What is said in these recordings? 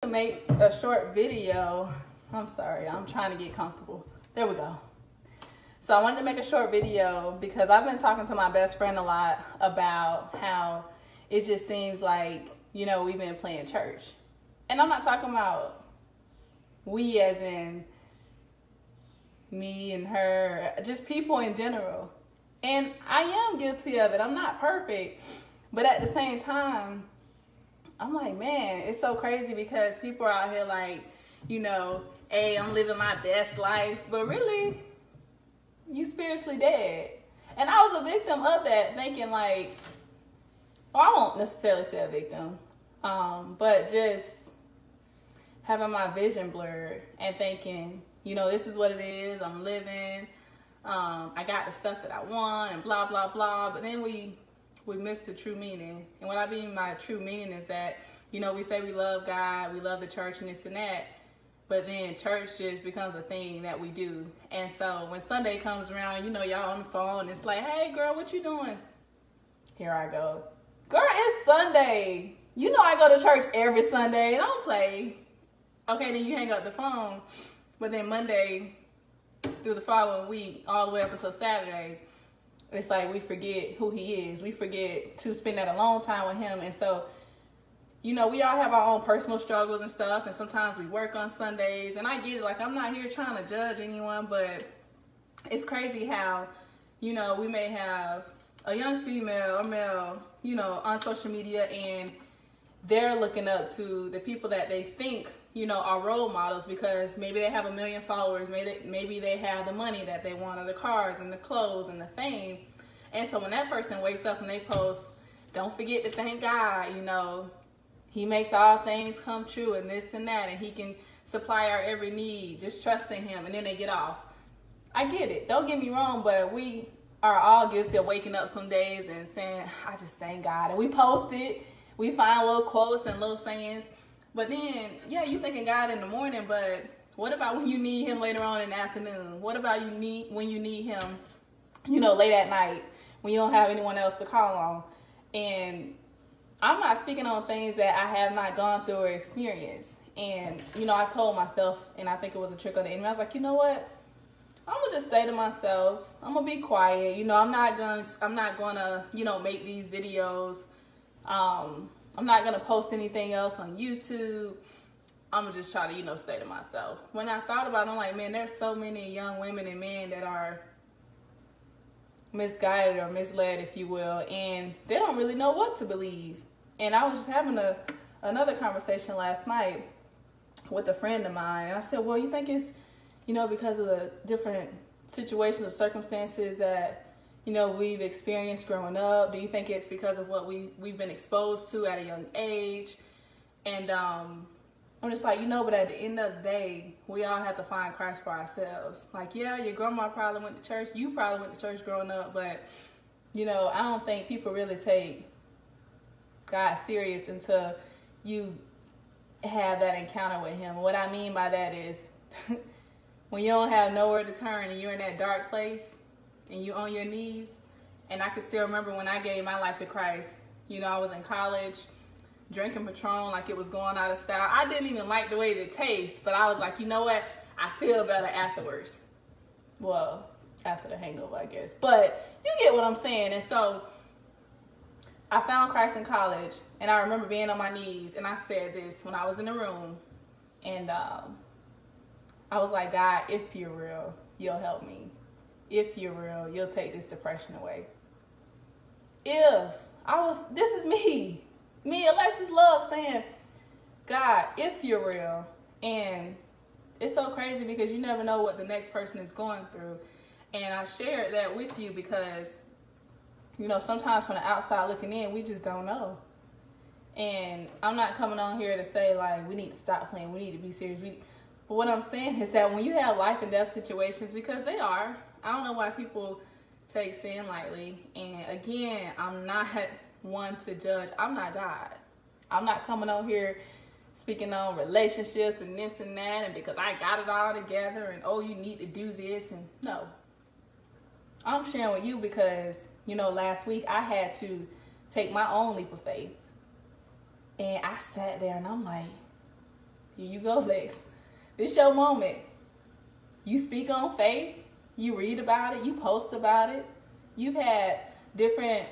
make a short video. I'm sorry, I'm trying to get comfortable. There we go. So I wanted to make a short video because I've been talking to my best friend a lot about how it just seems like, you know, we've been playing church. And I'm not talking about we as in me and her, just people in general. And I am guilty of it. I'm not perfect. But at the same time, I'm like, man, it's so crazy because people are out here like, you know, hey, I'm living my best life. But really, you spiritually dead. And I was a victim of that, thinking like, well, I won't necessarily say a victim, but just having my vision blurred and thinking, you know, this is what it is, I'm living, I got the stuff that I want and blah, blah, blah. But then we miss the true meaning. And what I mean by true meaning is that, you know, we say we love God, we love the church and this and that, but then church just becomes a thing that we do. And so when Sunday comes around, you know, y'all on the phone, it's like, hey girl, what you doing? Here I go. Girl, it's Sunday. You know I go to church every Sunday. Don't play. Okay, then you hang up the phone. But then Monday through the following week, all the way up until Saturday, it's like we forget who he is. We forget to spend that alone time with him. And so, you know, we all have our own personal struggles and stuff. And sometimes we work on Sundays. And I get it. Like, I'm not here trying to judge anyone. But it's crazy how, you know, we may have a young female or male, you know, on social media, and they're looking up to the people that they think, you know, are role models because maybe they have 1 million followers, maybe they have the money that they want, or the cars and the clothes and the fame. And so when that person wakes up and they post, don't forget to thank God, you know, he makes all things come true and this and that, and he can supply our every need, just trust in him, and then they get off. I get it, don't get me wrong, but we are all guilty of waking up some days and saying, I just thank God. And we post it, we find little quotes and little sayings. But then, yeah, you thanking God in the morning, but what about when you need him later on in the afternoon? What about when you need him, you know, late at night, when you don't have anyone else to call on? And I'm not speaking on things that I have not gone through or experienced. And, you know, I told myself, and I think it was a trick of the enemy, I was like, you know what? I'm gonna just stay to myself. I'm gonna be quiet. You know, I'm not gonna, you know, make these videos. I'm not gonna post anything else on YouTube. I'm gonna just try to, you know, stay to myself. When I thought about it, I'm like, man, there's so many young women and men that are misguided or misled, if you will, and they don't really know what to believe. And I was just having another conversation last night with a friend of mine, and I said, well, you think it's, you know, because of the different situations or circumstances that, you know, we've experienced growing up? Do you think it's because of what we've been exposed to at a young age? And I'm just like, you know, but at the end of the day, we all have to find Christ for ourselves. Like, yeah, your grandma probably went to church. You probably went to church growing up. But, you know, I don't think people really take God serious until you have that encounter with him. What I mean by that is when you don't have nowhere to turn and you're in that dark place and you on your knees. And I can still remember when I gave my life to Christ. You know, I was in college drinking Patron like it was going out of style. I didn't even like the way it tastes, but I was like, you know what? I feel better afterwards. Well, after the hangover, I guess. But you get what I'm saying. And so I found Christ in college, and I remember being on my knees, and I said this when I was in the room, and I was like, God, if you're real, you'll help me. If you're real, you'll take this depression away. This is me, Alexis Love, saying, God, if you're real. And it's so crazy because you never know what the next person is going through. And I shared that with you because, you know, sometimes from the outside looking in, we just don't know. And I'm not coming on here to say, like, we need to stop playing, we need to be serious. But what I'm saying is that when you have life and death situations, because they are, I don't know why people take sin lightly. And again, I'm not one to judge. I'm not God. I'm not coming on here speaking on relationships and this and that, and because I got it all together, and oh, you need to do this, and no. I'm sharing with you because, you know, last week I had to take my own leap of faith. And I sat there and I'm like, Here you go, Lex. This your moment. You speak on faith. You read about it. You post about it. You've had different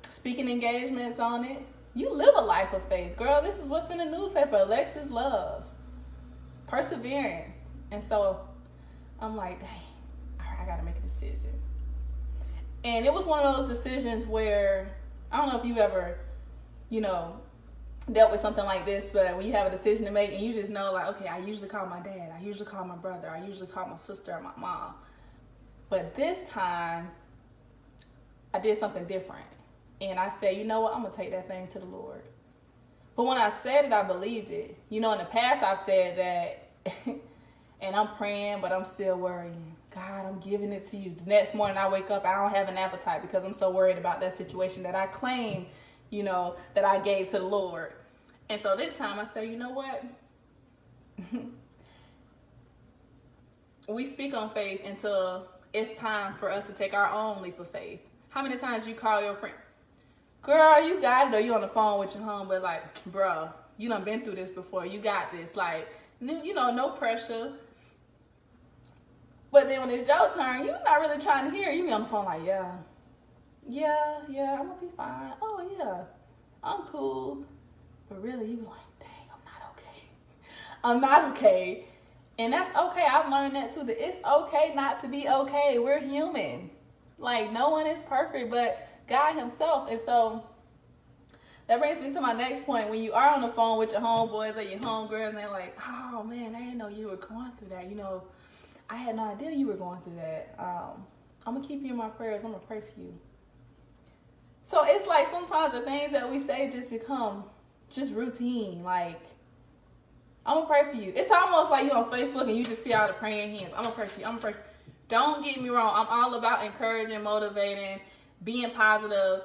speaking engagements on it. You live a life of faith. Girl, this is what's in the newspaper. Alexis Love. Perseverance. And so I'm like, dang, all right, I got to make a decision. And it was one of those decisions where, I don't know if you've ever, dealt with something like this, but when you have a decision to make and you just know, like, okay, I usually call my dad, I usually call my brother, I usually call my sister or my mom. But this time, I did something different. And I said, you know what, I'm going to take that thing to the Lord. But when I said it, I believed it. In the past, I've said that, and I'm praying, but I'm still worrying. God, I'm giving it to you. The next morning I wake up, I don't have an appetite because I'm so worried about that situation that I claim, that I gave to the Lord. And so this time I say, you know what? We speak on faith until it's time for us to take our own leap of faith. How many times you call your friend, girl, you got it, or you on the phone with your homeboy, like, bro, you done been through this before, you got this, like, no pressure. But then when it's your turn, you're not really trying to hear. You be on the phone like, yeah, I'm gonna be fine. Oh yeah, I'm cool. But really, you be like, dang, I'm not okay. And that's okay. I've learned that too, that it's okay not to be okay. We're human. Like, no one is perfect but God himself. And so that brings me to my next point. When you are on the phone with your homeboys or your homegirls and they're like, oh man, I didn't know you were going through that. I had no idea you were going through that. I'm going to keep you in my prayers. I'm going to pray for you. So it's like sometimes the things that we say just become just routine. Like, I'm going to pray for you. It's almost like you on Facebook and you just see all the praying hands. I'm going to pray for you. I'm going to pray for you. Don't get me wrong. I'm all about encouraging, motivating, being positive,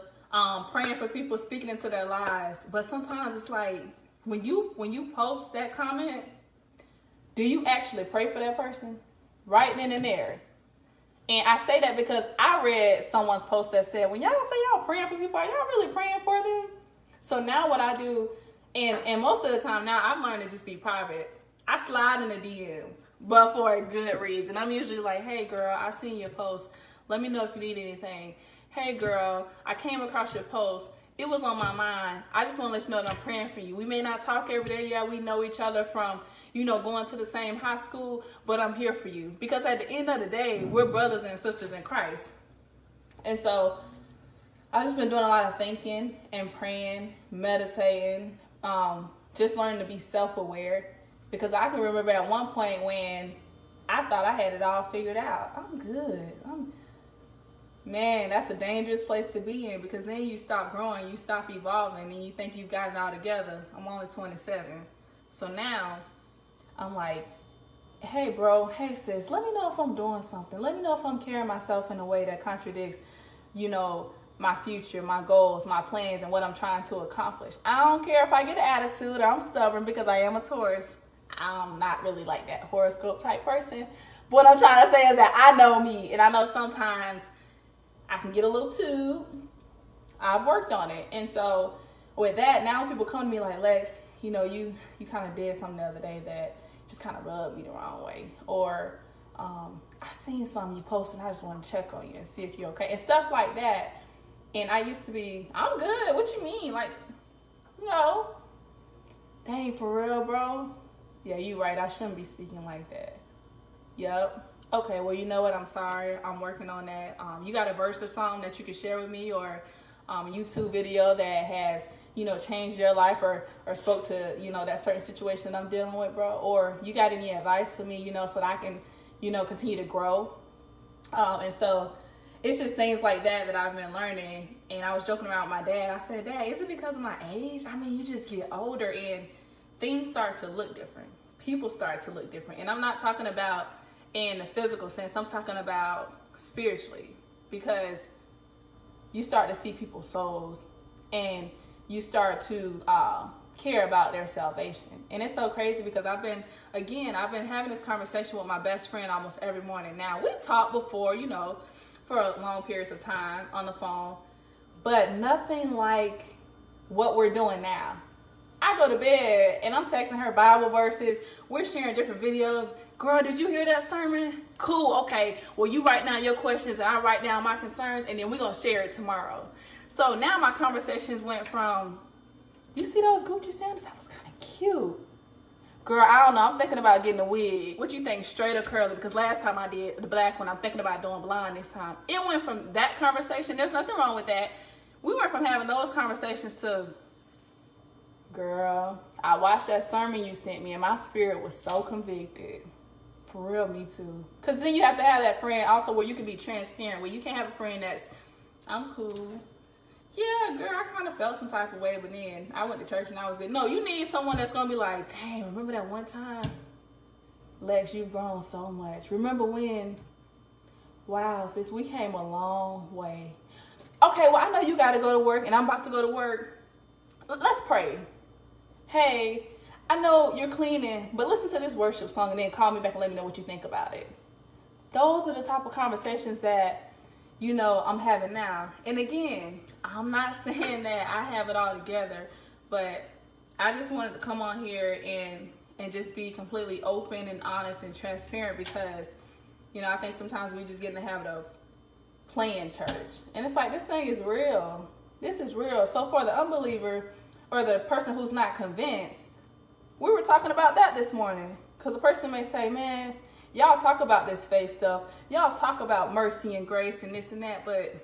praying for people, speaking into their lives. But sometimes it's like when you post that comment, do you actually pray for that person? Right then and there. And I say that because I read someone's post that said, when y'all say y'all praying for people, are y'all really praying for them? So now what I do, and most of the time now I've learned to just be private. I slide in the DMs, but for a good reason. I'm usually like, hey girl, I seen your post. Let me know if you need anything. Hey girl, I came across your post. It was on my mind. I just want to let you know that I'm praying for you. We may not talk every day. Yeah, we know each other from, going to the same high school, but I'm here for you. Because at the end of the day, we're brothers and sisters in Christ. And so I've just been doing a lot of thinking and praying, meditating, just learning to be self-aware. Because I can remember at one point when I thought I had it all figured out. I'm good. Man, that's a dangerous place to be in, because then you stop growing, you stop evolving, and you think you've got it all together. I'm only 27. So now I'm like, hey bro, hey sis, let me know if I'm doing something. Let me know if I'm carrying myself in a way that contradicts, my future, my goals, my plans, and what I'm trying to accomplish. I don't care if I get an attitude or I'm stubborn, because I am a Taurus. I'm not really like that horoscope type person. But what I'm trying to say is that I know me, and I know sometimes I can get a little too. I've worked on it. And so with that, now people come to me like, Lex, you kind of did something the other day that just kind of rubbed me the wrong way. Or I seen something you posted and I just want to check on you and see if you're okay. And stuff like that. And I used to be, I'm good. What you mean? Like, dang, for real, bro? Yeah, you right. I shouldn't be speaking like that. Yep. Okay, well, you know what? I'm sorry. I'm working on that. You got a verse or something that you could share with me, or a YouTube video that has, changed your life or spoke to, that certain situation I'm dealing with, bro? Or you got any advice for me, so that I can, continue to grow? And so it's just things like that I've been learning. And I was joking around with my dad. I said, Dad, is it because of my age? I mean, you just get older and things start to look different. People start to look different. And I'm not talking about in the physical sense. I'm talking about spiritually, because you start to see people's souls and you start to care about their salvation. And it's so crazy because I've been having this conversation with my best friend almost every morning. Now, we've talked before, for long periods of time on the phone, but nothing like what we're doing now. I go to bed and I'm texting her Bible verses. We're sharing different videos. Girl, did you hear that sermon? Cool, okay. Well, you write down your questions and I write down my concerns, and then we're going to share it tomorrow. So now my conversations went from, you see those Gucci Sandals? That was kind of cute. Girl, I don't know. I'm thinking about getting a wig. What you think, straight or curly? Because last time I did the black one, I'm thinking about doing blonde this time. It went from that conversation. There's nothing wrong with that. We went from having those conversations to, girl, I watched that sermon you sent me and my spirit was so convicted. For real, me too. Because then you have to have that friend also where you can be transparent, where you can't have a friend that's, I'm cool. Yeah, girl, I kind of felt some type of way, but then I went to church and I was good. No, you need someone that's going to be like, dang, remember that one time? Lex, you've grown so much. Remember when? Wow, sis, we came a long way. Okay, well, I know you got to go to work, and I'm about to go to work. Let's pray. Hey, I know you're cleaning, but listen to this worship song and then call me back and let me know what you think about it. Those are the type of conversations that, you know, I'm having now. And again, I'm not saying that I have it all together, but I just wanted to come on here and just be completely open and honest and transparent because, you know, I think sometimes we just get in the habit of playing church. And it's like, this thing is real. This is real. So for the unbeliever or the person who's not convinced, we were talking about that this morning. Because a person may say, man, y'all talk about this faith stuff. Y'all talk about mercy and grace and this and that. But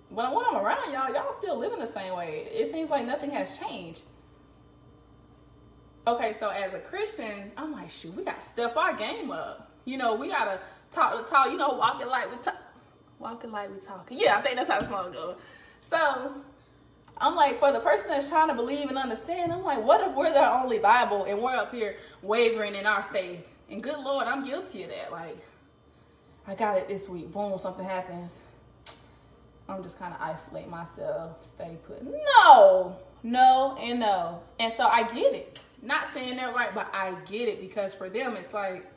when I'm around y'all still living the same way. It seems like nothing has changed. Okay, so as a Christian, I'm like, shoot, we got to step our game up. You know, we got to talk the talk. You know, walking like we talk. Walking like we talking. Yeah, I think that's how the song goes. So I'm like, for the person that's trying to believe and understand, I'm like, what if we're their only Bible and we're up here wavering in our faith? And good Lord, I'm guilty of that. Like, I got it this week. Boom, something happens. I'm just kind of isolate myself, stay put. No, and no. And so I get it. Not saying that right, but I get it because for them, it's like,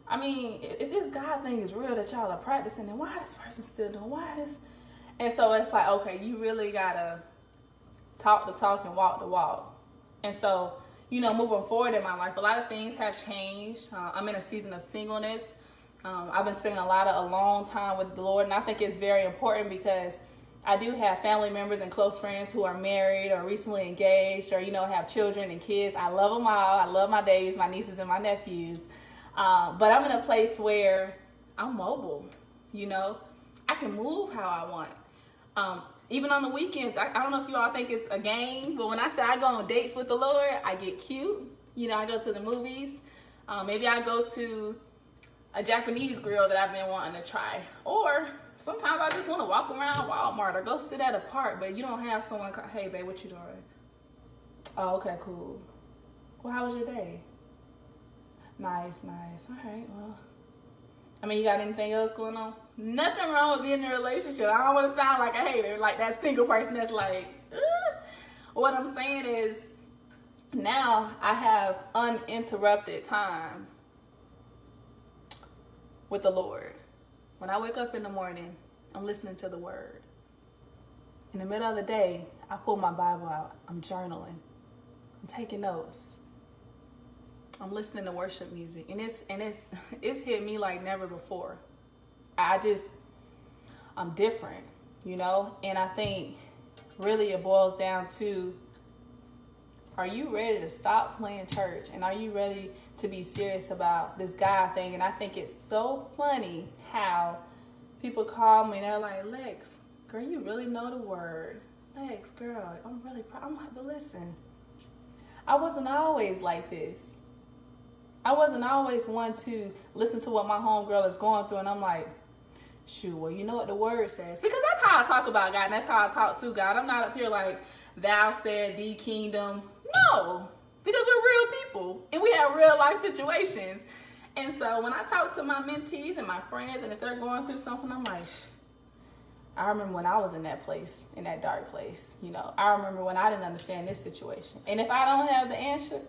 I mean, if this God thing is real that y'all are practicing, then why this person still doing? Why this? And so it's like, okay, you really got to talk the talk and walk the walk. And so, you know, moving forward in my life, a lot of things have changed. I'm in a season of singleness. I've been spending a lot of alone time with the Lord, and I think it's very important because I do have family members and close friends who are married or recently engaged or, you know, have children and kids. I love them all. I love my babies, my nieces, and my nephews. But I'm in a place where I'm mobile, you know. I can move how I want. Even on the weekends, I don't know if you all think it's a game, but when I say I go on dates with the Lord, I get cute. You know, I go to the movies. Maybe I go to a Japanese grill that I've been wanting to try. Or sometimes I just want to walk around Walmart or go sit at a park, but you don't have someone call, hey, babe, what you doing? Oh, okay, cool. Well, how was your day? Nice. All right, well. I mean, you got anything else going on? Nothing wrong with being in a relationship. I don't want to sound like a hater, like that single person that's like, ugh. What I'm saying is now I have uninterrupted time with the Lord. When I wake up in the morning, I'm listening to the word. In the middle of the day, I pull my Bible out. I'm journaling. I'm taking notes. I'm listening to worship music, and it's hit me like never before. I'm different, you know, and I think really it boils down to, are you ready to stop playing church, and are you ready to be serious about this God thing? And I think it's so funny how people call me and they're like, Lex, girl, you really know the word. Lex, girl, I'm really proud. I'm like, but listen, I wasn't always like this. I wasn't always one to listen to what my homegirl is going through, and I'm like, shoot, well, you know what the word says. Because that's how I talk about God, and that's how I talk to God. I'm not up here like, thou said, the kingdom. No, because we're real people, and we have real life situations. And so when I talk to my mentees and my friends, and if they're going through something, I'm like, I remember when I was in that place, in that dark place. You know, I remember when I didn't understand this situation. And if I don't have the answer,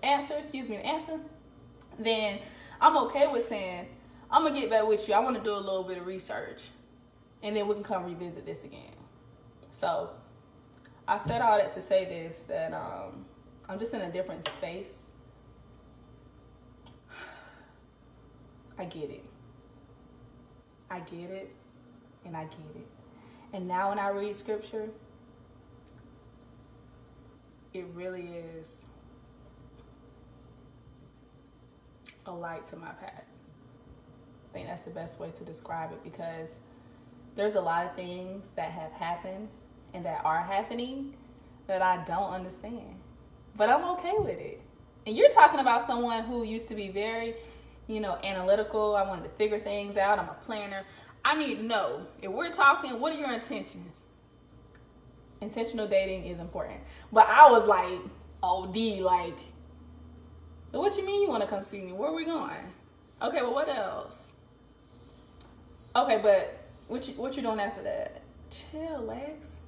then I'm okay with saying, I'm going to get back with you. I want to do a little bit of research. And then we can come revisit this again. So I said all that to say this, that I'm just in a different space. I get it. I get it, and I get it. And now when I read scripture, it really is a light to my path. I think that's the best way to describe it, because there's a lot of things that have happened and that are happening that I don't understand. But I'm okay with it. And you're talking about someone who used to be very, analytical. I wanted to figure things out. I'm a planner. I need to know, if we're talking, what are your intentions? Intentional dating is important. But I was like, OD, like, what you mean you want to come see me? Where are we going? Okay, well, what else? Okay, but what you doing after that? Chill, Lex.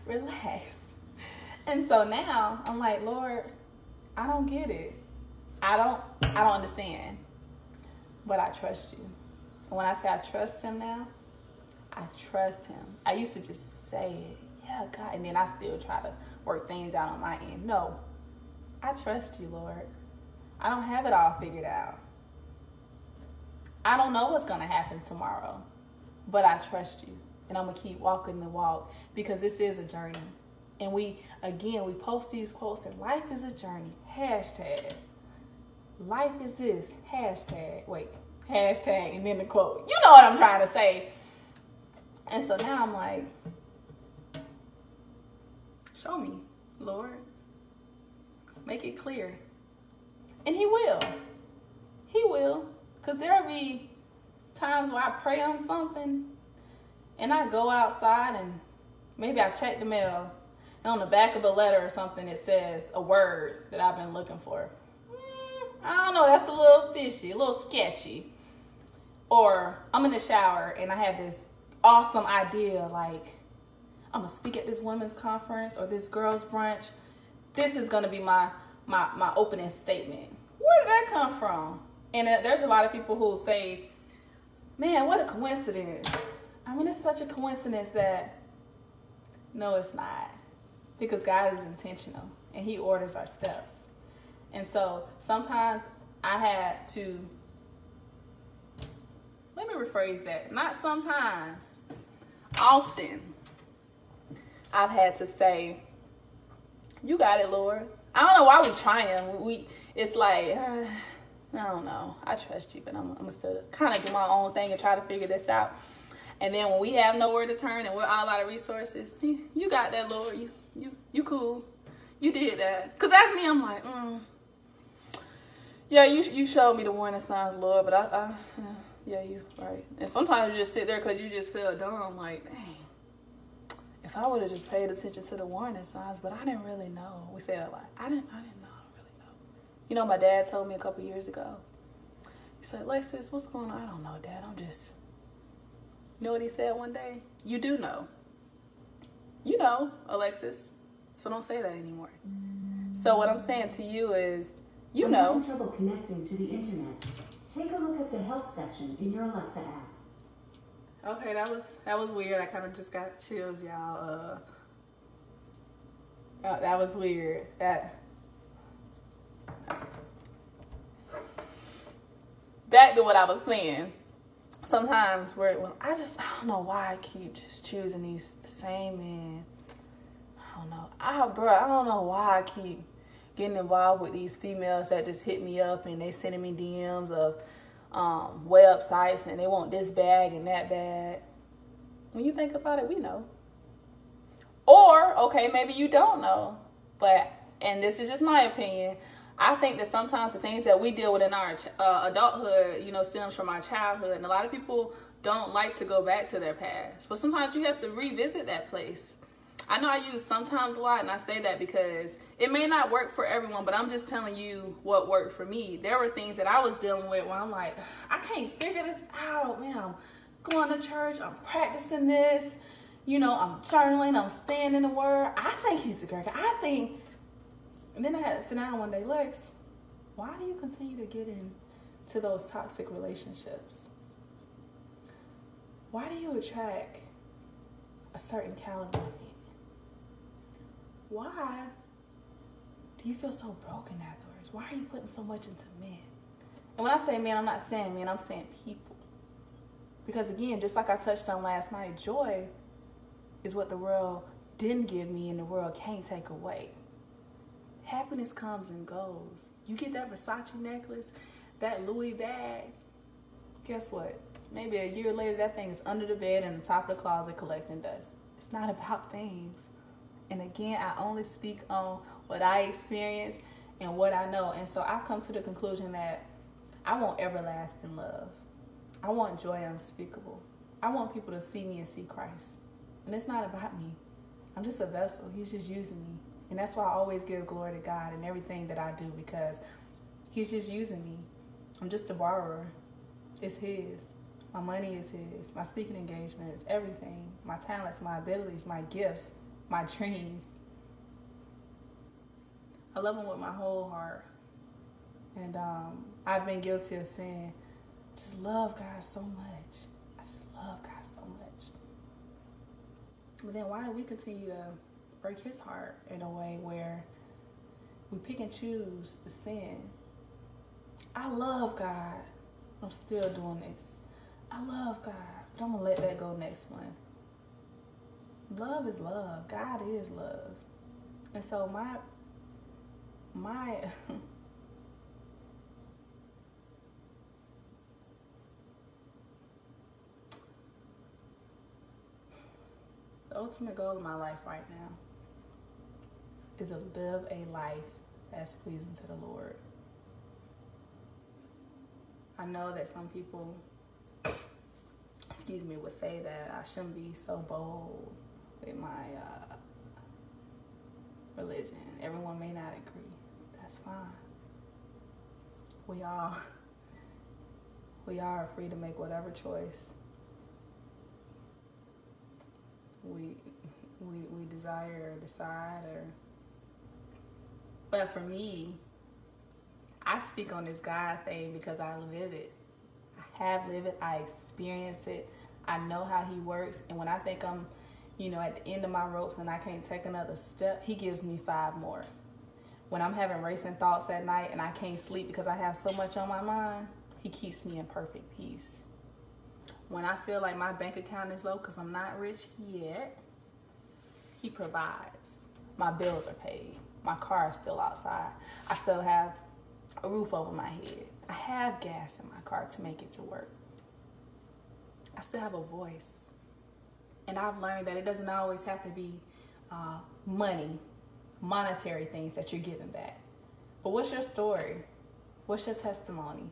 Relax. And so now I'm like, Lord, I don't get it. I don't understand. But I trust you. And when I say I trust him now, I trust him. I used to just say it. Yeah, God. And then I still try to work things out on my end. No. I trust you, Lord. I don't have it all figured out. I don't know what's going to happen tomorrow. But I trust you. And I'm going to keep walking the walk, because this is a journey. And we post these quotes, and life is a journey. Hashtag. Life is this. Hashtag. Wait. Hashtag. And then the quote. You know what I'm trying to say. And so now I'm like, show me, Lord. Make it clear. And he will. He will. Because there will be times where I pray on something and I go outside and maybe I check the mail, and on the back of the letter or something it says a word that I've been looking for. I don't know, that's a little fishy, a little sketchy. Or I'm in the shower and I have this awesome idea, like, I'm going to speak at this women's conference or this girls' brunch. This is going to be my opening statement. Where did that come from? And there's a lot of people who say, man, what a coincidence. I mean, it's such a coincidence that, no, it's not. Because God is intentional and he orders our steps. And so sometimes I had to, let me rephrase that. Not sometimes, often I've had to say, you got it, Lord. I don't know why we're trying. It's like, I don't know. I trust you, but I'm going to still kind of do my own thing and try to figure this out. And then when we have nowhere to turn and we're all out of resources, you got that, Lord. You cool. You did that. Because that's me. I'm like, yeah, you showed me the warning signs, Lord, but yeah, you right. And sometimes you just sit there because you just feel dumb. Like, dang, if I would have just paid attention to the warning signs, but I didn't really know. We say that a lot. I didn't know. I don't really know. You know, my dad told me a couple years ago. He said, Alexis, what's going on? I don't know, Dad. You know what he said one day? You do know. You know, Alexis. So don't say that anymore. So what I'm saying to you is, I'm having trouble connecting to the internet. Take a look at the help section in your Alexa app. Okay, that was weird. I kind of just got chills, y'all. That was weird. Back to what I was saying. Sometimes I don't know why I keep just choosing these same men. I don't know. I don't know why I keep getting involved with these females that just hit me up and they sending me DMs of websites and they want this bag and that bag. When you think about it, we know. Or, okay, maybe you don't know. But, and this is just my opinion, I think that sometimes the things that we deal with in our adulthood, stems from our childhood. And a lot of people don't like to go back to their past. But sometimes you have to revisit that place. I know I use sometimes a lot, and I say that because it may not work for everyone, but I'm just telling you what worked for me. There were things that I was dealing with where I'm like, I can't figure this out, man. I'm going to church, I'm practicing this, I'm journaling, I'm staying in the Word. I think he's a great guy. And then I had to sit down one day, Lex, why do you continue to get into those toxic relationships? Why do you attract a certain caliber of man? Why do you feel so broken afterwards? Why are you putting so much into men? And when I say men, I'm not saying men, I'm saying people. Because again, just like I touched on last night, joy is what the world didn't give me and the world can't take away. Happiness comes and goes. You get that Versace necklace, that Louis bag, guess what? Maybe a year later, that thing is under the bed in the top of the closet collecting dust. It's not about things. And again, I only speak on what I experienced and what I know. And so I've come to the conclusion that I want everlasting love. I want joy unspeakable. I want people to see me and see Christ. And it's not about me. I'm just a vessel. He's just using me. And that's why I always give glory to God in everything that I do, because he's just using me. I'm just a borrower. It's his. My money is his. My speaking engagements, everything. My talents, my abilities, my gifts, my dreams. I love him with my whole heart. And I've been guilty of saying, just love God so much. I just love God so much. But then why do we continue to break his heart in a way where we pick and choose the sin? I love God. I'm still doing this. I love God, but I'm going to let that go next month. Love is love. God is love. And so my the ultimate goal of my life right now is to live a life that's pleasing to the Lord. I know that some people, would say that I shouldn't be so bold with my religion. Everyone may not agree. That's fine. We all are free to make whatever choice we desire or decide. But for me, I speak on this God thing because I live it. I have lived it. I experience it. I know how he works. And when I think I'm, at the end of my ropes and I can't take another step, he gives me 5 more. When I'm having racing thoughts at night and I can't sleep because I have so much on my mind, he keeps me in perfect peace. When I feel like my bank account is low because I'm not rich yet, he provides. My bills are paid. My car is still outside. I still have a roof over my head. I have gas in my car to make it to work. I still have a voice. And I've learned that it doesn't always have to be money, monetary things that you're giving back. But what's your story? What's your testimony?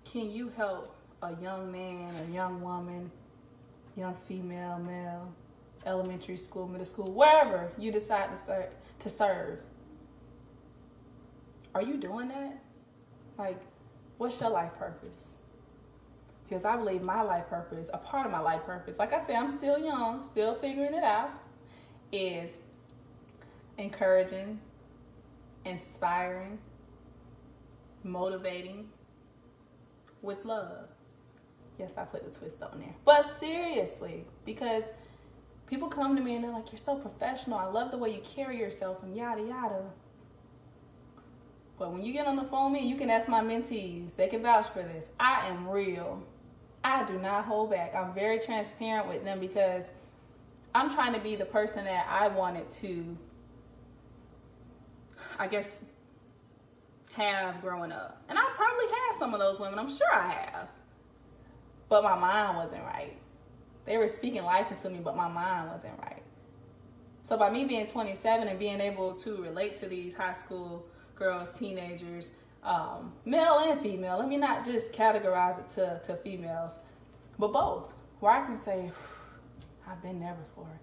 Can you help a young man, a young woman, young female, male, elementary school, middle school, wherever you decide to serve? Are you doing that? Like, what's your life purpose? Because I believe my life purpose, a part of my life purpose, like I said, I'm still young, still figuring it out, is encouraging, inspiring, motivating with love. Yes, I put the twist on there. But seriously, because people come to me and they're like, you're so professional. I love the way you carry yourself and yada, yada. But when you get on the phone with me, you can ask my mentees. They can vouch for this. I am real. I do not hold back. I'm very transparent with them because I'm trying to be the person that I wanted to, I guess, have growing up. And I probably had some of those women. I'm sure I have. But my mind wasn't right. They were speaking life into me, but my mind wasn't right. So by me being 27 and being able to relate to these high school girls, teenagers, male and female, let me not just categorize it to females, but both, where I can say, I've been there before.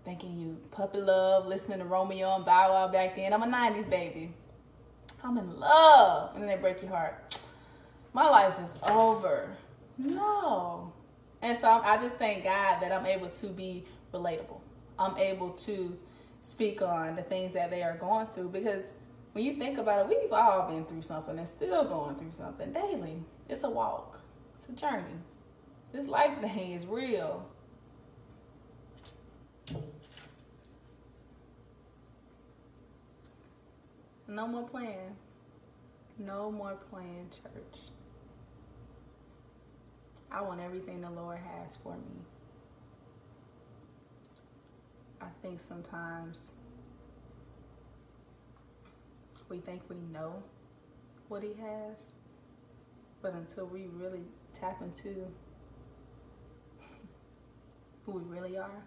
Thinking you puppy love, listening to Romeo and Bow Wow back then. I'm a 90s baby. I'm in love. And then they break your heart. My life is over. No. And so I just thank God that I'm able to be relatable. I'm able to speak on the things that they are going through, because when you think about it, we've all been through something and still going through something daily. It's a walk. It's a journey. This life thing is real. No more playing. No more playing, church. I want everything the Lord has for me. I think sometimes we think we know what he has, but until we really tap into who we really are,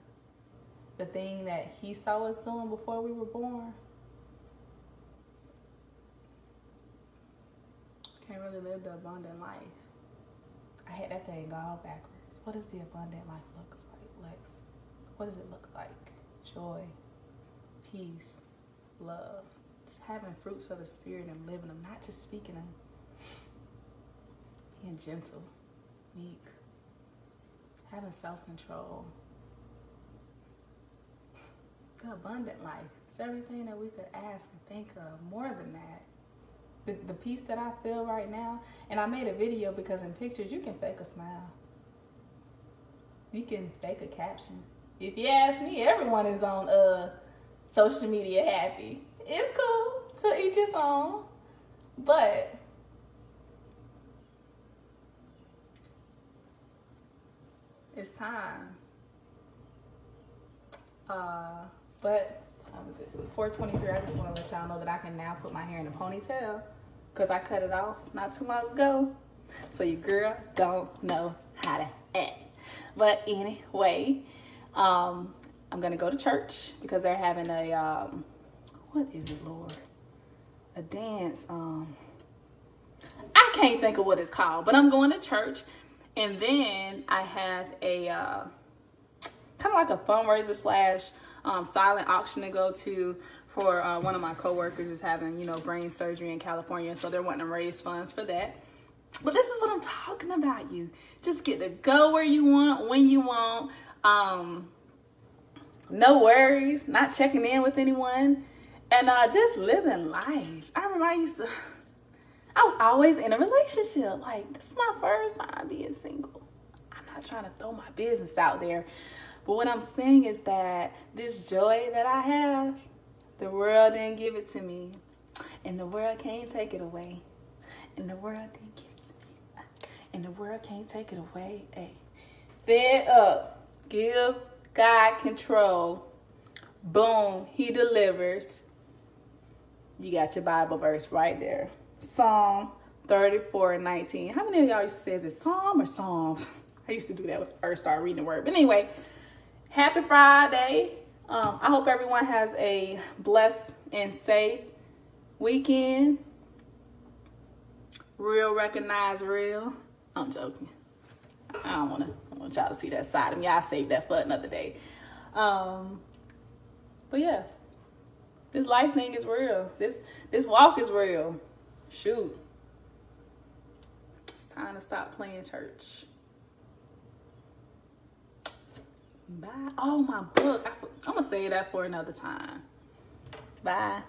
the thing that he saw us doing before we were born, can't really live the abundant life. I had that thing all backwards. What does the abundant life look like, Lex? What does it look like? Joy, peace, love. Just having fruits of the Spirit and living them, not just speaking them. Being gentle, meek, having self-control. The abundant life. It's everything that we could ask and think of. More than that. The peace that I feel right now, and I made a video because in pictures you can fake a smile. You can fake a caption. If you ask me, everyone is on social media happy. It's cool, to each his own, but it's time. But 4:23. I just want to let y'all know that I can now put my hair in a ponytail because I cut it off not too long ago. So your girl don't know how to act. But anyway, I'm gonna go to church because they're having a what is it, Lord? A dance. I can't think of what it's called, but I'm going to church, and then I have a kind of like a fundraiser slash silent auction to go to for one of my coworkers is having, brain surgery in California. So they're wanting to raise funds for that. But this is what I'm talking about, you. Just get to go where you want, when you want. No worries, not checking in with anyone. And just living life. I remember I was always in a relationship. Like, this is my first time being single. I'm not trying to throw my business out there. But what I'm saying is that this joy that I have, the world didn't give it to me. And the world can't take it away. And the world didn't give it to me. And the world can't take it away. Hey. Fed up. Give God control. Boom. He delivers. You got your Bible verse right there. Psalm 34:19. How many of y'all used to say, is it Psalm or Psalms? I used to do that when I first started reading the word. But anyway, happy Friday. I hope everyone has a blessed and safe weekend. Real recognize real. I'm joking. I don't want y'all to see that side of me. I'll save that for another day. But yeah, this life thing is real. This walk is real. Shoot. It's time to stop playing church. Bye. Oh, my book. I'm going to save that for another time. Bye.